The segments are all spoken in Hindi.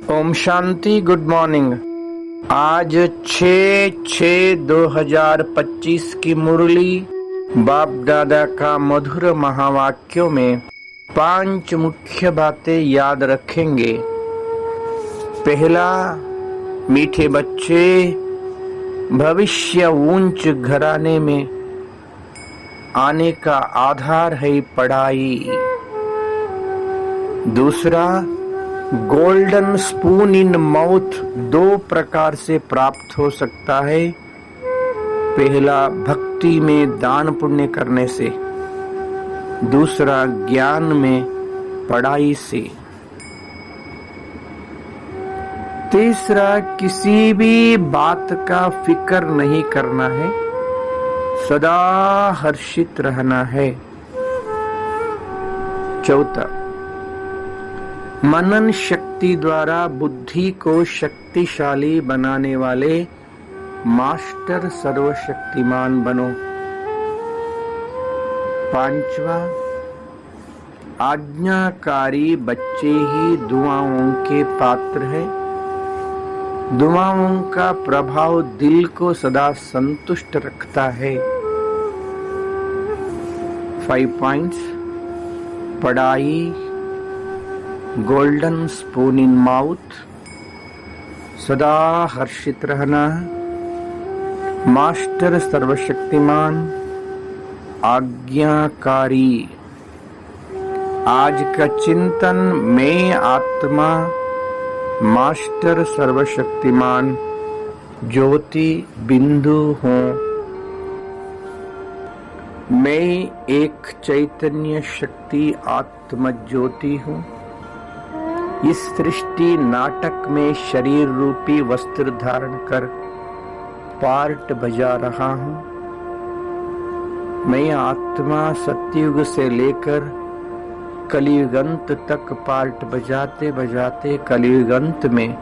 ओम शांति। Good morning. आज 6/6/2025 की मुरली बाप दादा का मधुर महावाक्यों में 5 मुख्य बातें याद रखेंगे। पहला, मीठे बच्चे, भविष्य ऊंच घराने में आने का आधार है पढ़ाई। दूसरा, गोल्डन स्पून इन माउथ 2 प्रकार से प्राप्त हो सकता है। पहला, भक्ति में दान पुण्य करने से। दूसरा, ज्ञान में पढ़ाई से। तीसरा, किसी भी बात का फिक्र नहीं करना है, सदा हर्षित रहना है। चौथा, मनन शक्ति द्वारा बुद्धि को शक्तिशाली बनाने वाले मास्टर सर्वशक्तिमान बनो। पांचवा, आज्ञाकारी बच्चे ही दुआओं के पात्र है। दुआओं का प्रभाव दिल को सदा संतुष्ट रखता है। 5 पॉइंट्स। पढ़ाई, गोल्डन स्पून इन माउथ, सदा हर्षित रहना, मास्टर सर्वशक्तिमान, आज्ञाकारी। आज का चिंतन, मैं आत्मा मास्टर सर्वशक्तिमान ज्योति बिंदु हूँ। मैं एक चैतन्य शक्ति आत्म ज्योति हूँ। इस सृष्टि नाटक में शरीर रूपी वस्त्र धारण कर पार्ट बजा रहा हूँ। मैं आत्मा सतयुग से लेकर कलियुगंत तक पार्ट बजाते बजाते कलियुगंत में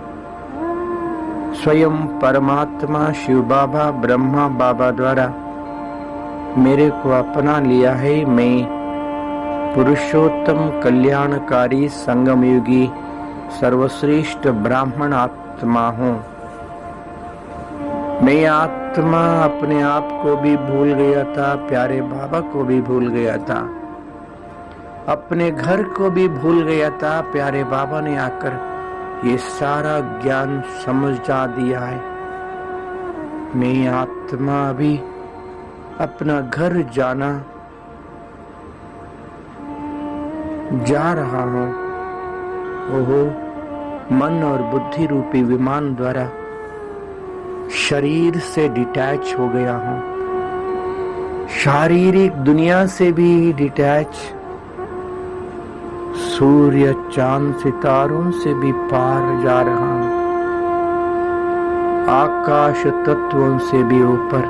स्वयं परमात्मा शिव बाबा ब्रह्मा बाबा द्वारा मेरे को अपना लिया है। मैं पुरुषोत्तम कल्याणकारी संगमयुगी सर्वश्रेष्ठ ब्राह्मण आत्मा हूँ। मैं आत्मा अपने आप को भी भूल गया था, प्यारे बाबा को भी भूल गया था, अपने घर को भी भूल गया था। प्यारे बाबा ने आकर ये सारा ज्ञान समझा दिया है। मैं आत्मा अभी अपना घर जाना जा रहा हूँ। ओहो, मन और बुद्धि रूपी विमान द्वारा शरीर से डिटैच हो गया हूँ। शारीरिक दुनिया से भी डिटैच, सूर्य चांद सितारों से भी पार जा रहा हूँ, आकाश तत्वों से भी ऊपर।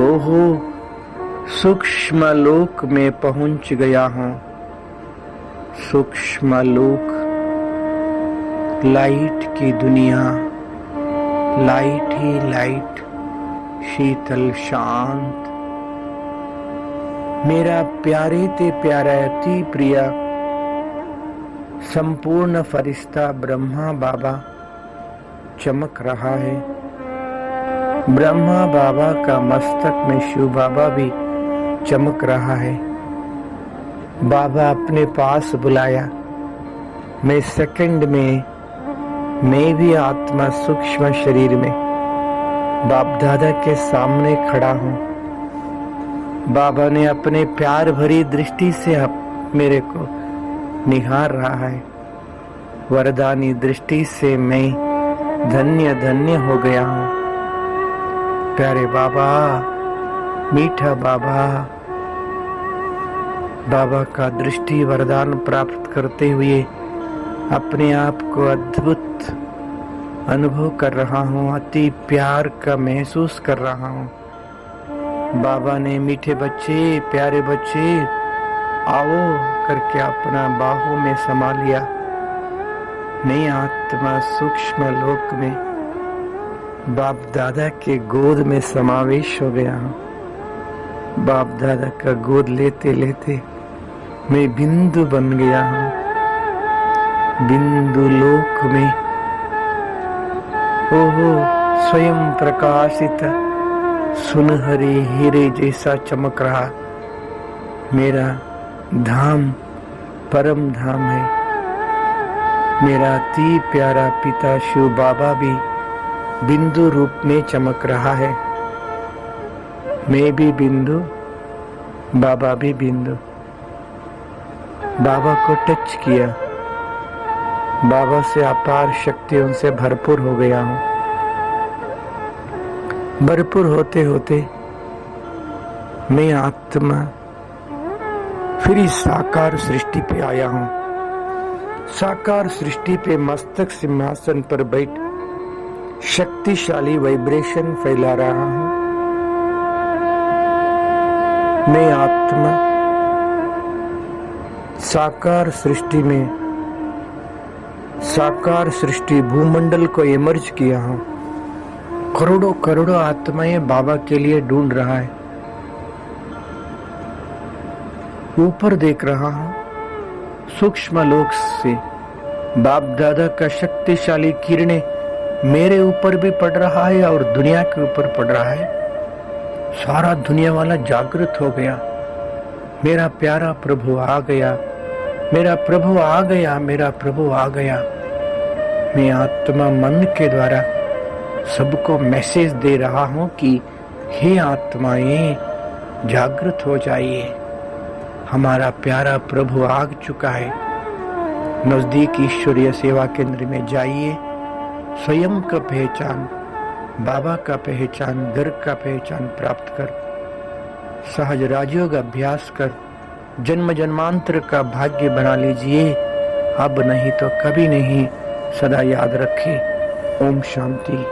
ओहो, सूक्ष्म लोक में पहुंच गया हूँ। सूक्ष्म लोक, लाइट की दुनिया, लाइट ही लाइट, शीतल शांत। मेरा प्यारे ते प्यारा अति प्रिय संपूर्ण फरिश्ता ब्रह्मा बाबा चमक रहा है। ब्रह्मा बाबा का मस्तक में शिव बाबा भी चमक रहा है। बाबा अपने पास बुलाया। मैं सेकंड में, मैं भी आत्मा सूक्ष्म शरीर में बाप दादा के सामने खड़ा हूँ। बाबा ने अपने प्यार भरी दृष्टि से मेरे को निहार रहा है। वरदानी दृष्टि से मैं धन्य धन्य हो गया हूँ। प्यारे बाबा, मीठा बाबा, बाबा का दृष्टि वरदान प्राप्त करते हुए अपने आप को अद्भुत अनुभव कर रहा हूँ। अति प्यार का महसूस कर रहा हूँ। बाबा ने मीठे बच्चे, प्यारे बच्चे आओ करके अपना बाहों में समा लिया। मैं आत्मा सूक्ष्म लोक में बाप दादा के गोद में समावेश हो गया हूँ। बाप दादा का गोद लेते लेते मैं बिंदु बन गया हूँ। बिंदु लोक में ओहो स्वयं प्रकाशित सुनहरे हीरे जैसा चमक रहा मेरा धाम परम धाम है। मेरा अति प्यारा पिता शिव बाबा भी बिंदु रूप में चमक रहा है। मैं भी बिंदु, बाबा भी बिंदु। बाबा को टच किया, बाबा से अपार शक्तियों से भरपूर हो गया हूँ। भरपूर होते होते मैं आत्मा फिर इस साकार सृष्टि पे आया हूँ। साकार सृष्टि पे मस्तक सिंहासन पर बैठ शक्तिशाली वाइब्रेशन फैला रहा हूँ। मैं आत्मा साकार सृष्टि में, साकार सृष्टि भूमंडल को इमर्ज किया हूँ। करोड़ों करोड़ों आत्माएं बाबा के लिए ढूंढ रहा है। ऊपर देख रहा हूँ सूक्ष्म लोक से बाप दादा का शक्तिशाली किरणें मेरे ऊपर भी पड़ रहा है और दुनिया के ऊपर पड़ रहा है। सारा दुनिया वाला जागृत हो गया। मेरा प्यारा प्रभु आ गया, मेरा प्रभु आ गया, मेरा प्रभु आ गया। मैं आत्मा मन के द्वारा सबको मैसेज दे रहा हूं कि हे आत्माएं जागृत हो जाइए, हमारा प्यारा प्रभु आ चुका है। नजदीक ईश्वरीय सेवा केंद्र में जाइए, स्वयं का पहचान, बाबा का पहचान, घर का पहचान प्राप्त कर सहज राजयोग अभ्यास कर जन्म जन्मांतर का भाग्य बना लीजिए। अब नहीं तो कभी नहीं, सदा याद रखें। ओम शांति।